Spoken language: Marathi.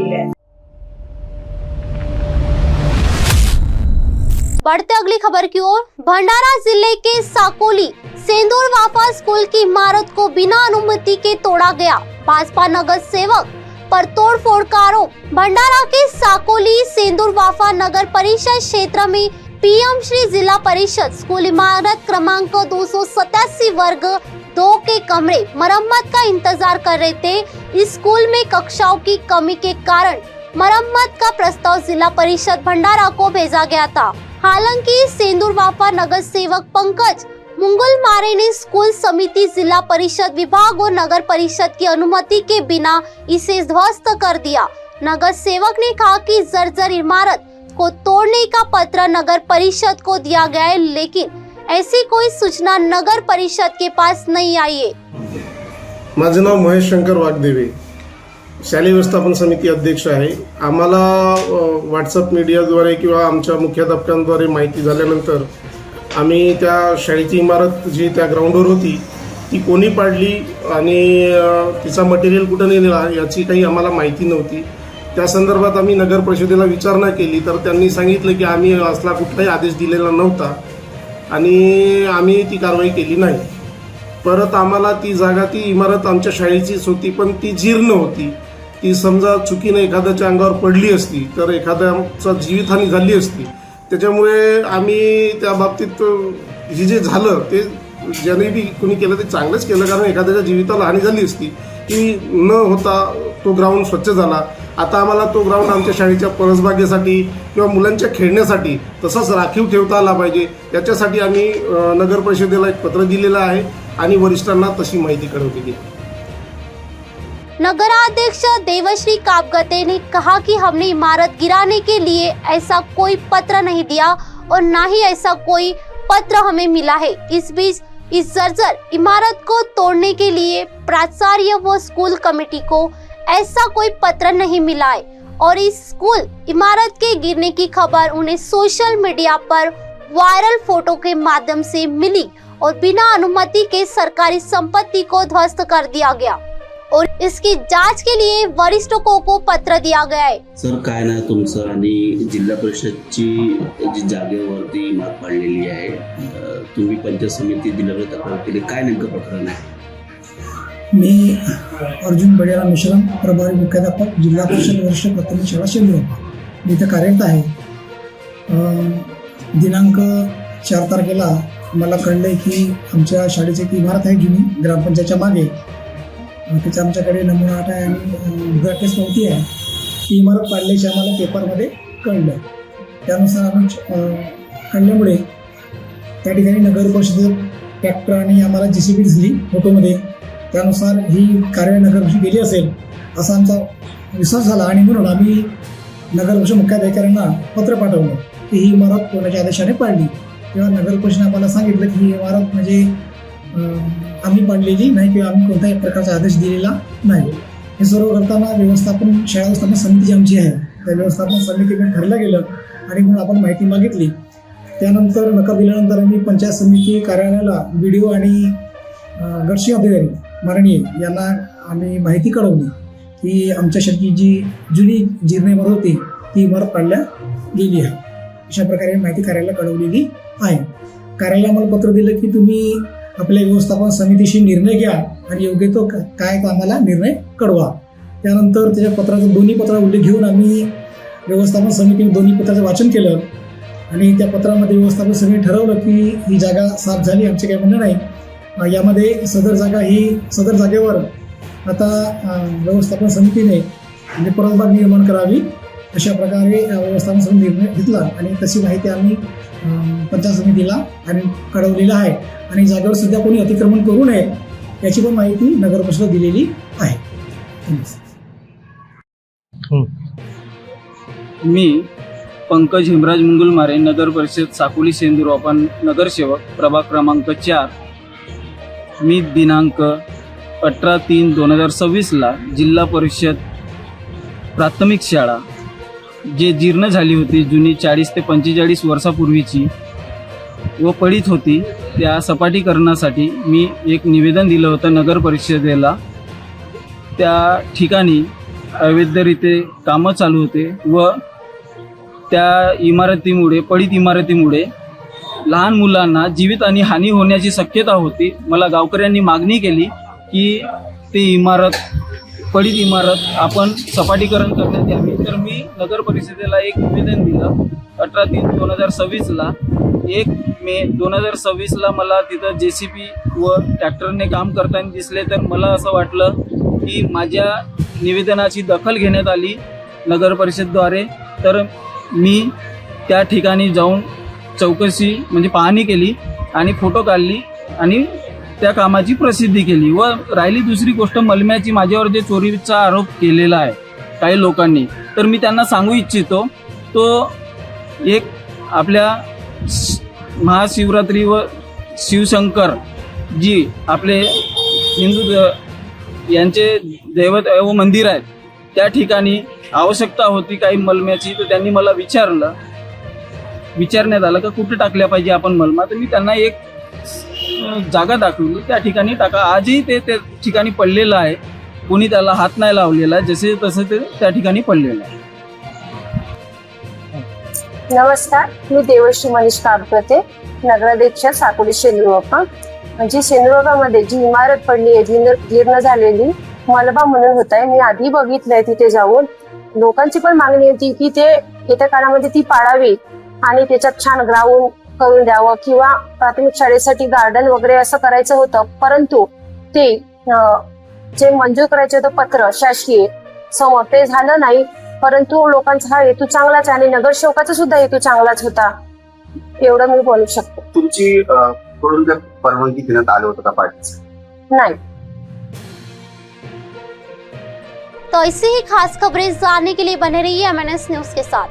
रही है। बढ़ते अगली खबर की ओर। भंडारा जिले के साकोली सेंदूर वाफा स्कूल की इमारत को बिना अनुमति के तोड़ा गया। भाजपा नगर सेवक पर तोड़फोड़ का आरोप। भंडारा के साकोली सेंदूर वाफा नगर परिषद क्षेत्र में पीएम श्री जिला परिषद स्कूल इमारत क्रमांक 287 वर्ग 2 के कमरे मरम्मत का इंतजार कर रहे थे। इस स्कूल में कक्षाओं की कमी के कारण मरम्मत का प्रस्ताव जिला परिषद भंडारा को भेजा गया था। हालांकि सेंदूर वाफा नगर सेवक पंकज मुंगलमारे ने स्कूल समिति, जिला परिषद विभाग और नगर परिषद की अनुमति के बिना इसे ध्वस्त कर दिया। नगर सेवक ने कहा कि जर्जर इमारत को तोड़ने का पत्र नगर परिषद को दिया गया है, लेकिन ऐसी कोई सूचना नगर परिषद के पास नहीं आई है। माझं नाव महेश शंकर वाघदेवे, शालेय व्यवस्थापन समिती अध्यक्ष आहे। आम्हाला व्हॉट्सअप मीडियाद्वारे किंवा आमच्या मुख्याध्यापकांद्वारे माहिती झाल्यानंतर आम्ही त्या शाळेची इमारत जी त्या ग्राउंडवर होती ती कोणी पाडली आणि तिचा मटेरियल कुठं नेला याची काही आम्हाला माहिती नव्हती। त्या संदर्भात आम्ही नगर परिषदेला विचारणा केली तर त्यांनी सांगितलं की आम्ही असला कुठलाही आदेश दिलेला नव्हता आणि आम्ही ती कारवाई केली नाही। परत आम्हाला ती जागा, ती इमारत आमच्या शाळेचीच होती, पण ती जीर्ण होती। ती समजा चुकीने एखाद्याच्या अंगावर पडली असती तर एखाद्याचा जीवितहानी झाली असती। त्याच्यामुळे आम्ही त्या बाबतीत हे जे झालं ते ज्याने बी कोणी केलं ते चांगलंच केलं, कारण एखाद्याच्या जीविताला हानी झाली असती की न होता तो ग्राउंड स्वच्छ झाला। आता आम्हाला तो ग्राउंड आमच्या शाळेच्या परसबागेसाठी किंवा मुलांच्या खेळण्यासाठी तसाच राखीव ठेवता आला पाहिजे, याच्यासाठी आम्ही नगर परिषदेला एक पत्र दिलेलं आहे आणि वरिष्ठांना तशी माहिती कळवली आहे। नगराध्यक्ष देवश्री कापगते ने कहा कि हमने इमारत गिराने के लिए ऐसा कोई पत्र नहीं दिया और ना ही ऐसा कोई पत्र हमें मिला है। इस बीच इस जर्जर इमारत को तोड़ने के लिए प्राचार्य व स्कूल कमेटी को ऐसा कोई पत्र नहीं मिला है और इस स्कूल इमारत के गिरने की खबर उन्हें सोशल मीडिया पर वायरल फोटो के माध्यम से मिली और बिना अनुमति के सरकारी संपत्ति को ध्वस्त कर दिया गया और इसकी जांच के लिए वरिष्ठों को पत्र दिया गया है। सर, काय ना तुमचं आणि जिल्हा परिषदची जी जागेवरती इमारत पाडलेली आहे, तुम्ही पंचायत समिती दिल्यावर तक्रार केली, काय नेमकं प्रकरण आहे? मी अर्जुन बडियाला मिश्रम, प्रभारी मुख्याध्यापक, जिल्हा परिषद वरिष्ठ प्राथमिक शाळा सेंदूर। मी इथं कार्यरत आहे। दिनांक 4 तारखेला मला कळले की आमच्या शाळेची एक इमारत आहे जुनी ग्रामपंचायतच्या मागे, तिचा आमच्याकडे नमुना आठ आहे आणि उद्घाटनेस नव्हती आहे। ती इमारत पाडल्याची आम्हाला पेपरमध्ये कळलं। त्यानुसार आम्ही कळल्यामुळे त्या ठिकाणी नगर परिषदेत ट्रॅक्टर आणि आम्हाला JCB दिसली फोटोमध्ये, त्यानुसार ही कारवाई नगर परिषद गेली असेल असा आमचा विश्वास झाला आणि म्हणून आम्ही नगर परिषद मुख्याधिकाऱ्यांना पत्र पाठवलं की ही इमारत कोणाच्या आदेशाने पाडली। तेव्हा नगर परिषदेने आम्हाला सांगितलं की ही इमारत म्हणजे आम्ही पाडलेली नाही किंवा आम्ही कोणत्याही प्रकारचा आदेश दिलेला नाही। हे सर्व करताना शाळा व्यवस्थापन समिती आमची आहे त्या व्यवस्थापन समितीकडे ठरलं गेलं आणि म्हणून आपण माहिती मागितली। त्यानंतर नकार दिल्यानंतर आम्ही पंचायत समिती कार्यालयाला BDO आणि गटशिंग अधिकारी माननीय यांना आम्ही माहिती कळवली की आमच्या शाळेची जी जुनी जीर्ण इमारत होती ती इमारत पाडल्या गेली आहे। अशा प्रकारे माहिती कार्यालयाला कळवलेली आहे। कार्यालयाला आम्हाला पत्र दिलं की तुम्ही आपल्या व्यवस्थापन समितीशी निर्णय घ्या आणि योग्य तो काय तो आम्हाला निर्णय कळवा। त्यानंतर त्याच्या पत्राचं दोन्ही पत्राचा उल्लेख घेऊन आम्ही व्यवस्थापन समितीने दोन्ही पत्राचं वाचन केलं आणि त्या पत्रामध्ये व्यवस्थापन समितीने ठरवलं की ही जागा साफ झाली, आमचे काही म्हणणं नाही। यामध्ये सदर जागेवर आता व्यवस्थापन समितीने म्हणजे परसबाग निर्माण करावी अशा प्रकारे व्यवस्थापन समिती निर्णय घेतला आणि तशी माहिती आम्ही पंचायत समितीला आणि कळवलेलं आहे आणि जागेवर सध्या कोणी अतिक्रमण करू नये याची पण माहिती नगर परिषदेला दिलेली आहे। मी पंकज हिमराज मुंगलमारे, नगर परिषद साकोली सेंदूर वाफा नगरसेवक, प्रभाग क्रमांक 4। मी दिनांक 18/3/2026 जिल्हा परिषद प्राथमिक शाळा जे जीर्ण झाली होती, जुनी 40 ते 45 वर्षापूर्वीची व पडीत होती, त्या सपाटीकरणासाठी मी एक निवेदन दिलं होतं नगर परिषदेला। त्या ठिकाणी अवैधरित्या कामं चालू होते व त्या इमारतीमुळे, पडीत इमारतीमुळे लहान मुलांना जीवित आणि हानी होण्याची शक्यता होती. मला गावकऱ्यांनी मागणी केली की ती पडीत इमारत आपण सपाटीकरण करण्यात यावी. तर मी नगर परिषदेला एक निवेदन दिलं 18/3/2026ला. 1 मे 2026ला मला तिथं JCB व ट्रॅक्टरने काम करताना दिसले. तर मला असं वाटलं की माझ्या निवेदनाची दखल घेण्यात आली नगर परिषदद्वारे. तर मी त्या ठिकाणी जाऊन चौकशी म्हणजे पाहणी केली आणि फोटो काढली आणि त्या कामाची प्रसिद्धी केली. व राहिली दुसरी गोष्ट, मलम्याची माझ्यावर जे चोरीचा आरोप केलेला आहे काही लोकांनी, तर मी त्यांना सांगू इच्छितो, तो एक आपल्या महाशिवरात्री व शिवशंकर जी आपले हिंदू यांचे दैवत व मंदिर आहेत त्या ठिकाणी आवश्यकता होती काही मलम्याची. तर त्यांनी मला विचारण्यात आलं का कुठे टाकल्या पाहिजे आपण मलमा. तर मी त्यांना एक जागा दाखवली, त्या ठिकाणी टाका. आजही ते त्या ठिकाणी पडलेलं आहे, कोणी त्याला हात नाही लावलेला, जसे तसं ते त्या ठिकाणी पडलेलं आहे. नमस्कार, मी देवश्री मनीष काबकते, नगराध्यक्ष साकोली शेंद्रुवापा. जी शेंद्रुवापामध्ये जी इमारत पडली आहे, जीर्ण झालेली मलबा म्हणून होत आहे, मी आधी बघितलंय तिथे जाऊन. लोकांची पण मागणी होती की ते येत्या काळामध्ये ती पाडावी आणि त्याच्यात छान ग्राउंड करून द्यावं किंवा प्राथमिक शाळेसाठी गार्डन वगैरे असं करायचं होतं. परंतु ते जे मंजूर करायचं होतं पत्र शासकीय समोर ते झालं नाही. परंतु लोकांचा हा हेतू चांगलाच आणि नगरसेवकाचा सुद्धा हेतू चांगलाच होता, एवढं मी बोलू शकतो. तुमची कडून परवानगी देण्यात आलं होतं का पार्टीचं? नाही. तो ऐसी ही खास खबरें जानने के लिए बने रहिए MNS न्यूज के साथ.